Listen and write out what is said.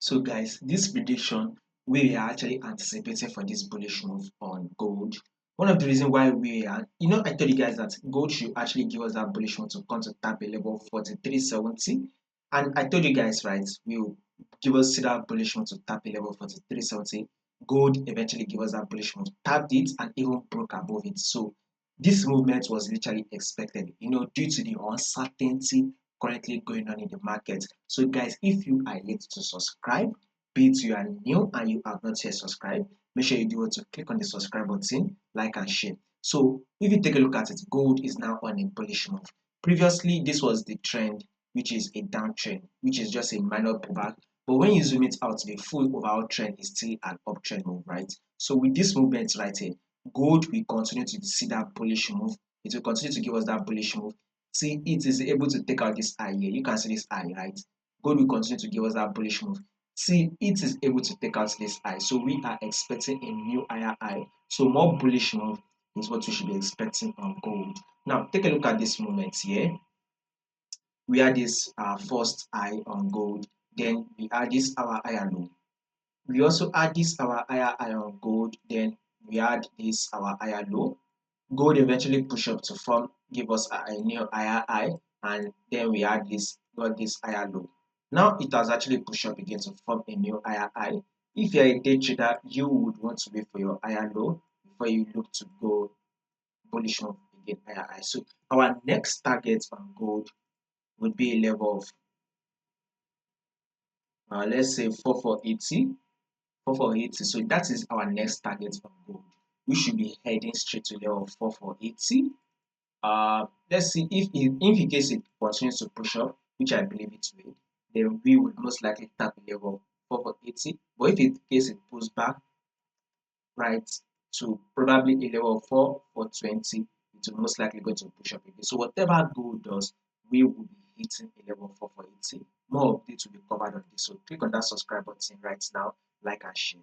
So guys, this prediction we are actually anticipating for this bullish move on gold. One of the reasons why I told you guys that gold should actually give us that bullish move to come to tap a level 43.70. And I told you guys, right, will give us see that bullish move to tap a level 43.70. Gold eventually give us that bullish move, tapped it and even broke above it. So this movement was literally expected, due to the uncertainty currently going on in the market. So guys, if you are yet to subscribe, be it you are new and you have not yet subscribed, make sure you do it to click on the subscribe button, like and share. So if you take a look at it, gold is now on a bullish move. Previously, this was the trend, which is a downtrend, which is just a minor pullback. But when you zoom it out, the full overall trend is still an uptrend move, right? So with this movement right here, gold will continue to see that bullish move. It will continue to give us that bullish move. See, it is able to take out this eye here. You can see this eye, right? Gold will continue to give us that bullish move. See, it is able to take out this eye. So we are expecting a new higher high. So more bullish move is what we should be expecting on gold. Now, take a look at this moment here. We had this first high on gold. Then we had this our higher low. We also had this our higher high on gold. Then we had this our higher low. Gold eventually push up to form, give us a new higher high, and then we had got this higher low. Now it has actually pushed up again to form a new higher high. If you're a day trader, you would want to wait for your higher low before you look to go bullish move again higher high. So our next target on gold would be a level of let's say 4480. 4480. So that is our next target on gold. We should be heading straight to level 4480. Let's see if in case it continues to push up, which I believe it will, then we would most likely tap a level 4480. But if in case it pulls back right to probably a level 4420, it will most likely go to push up again. So whatever gold does, we will be hitting a level 4480. More updates will be covered on this. So click on that subscribe button right now, like and share.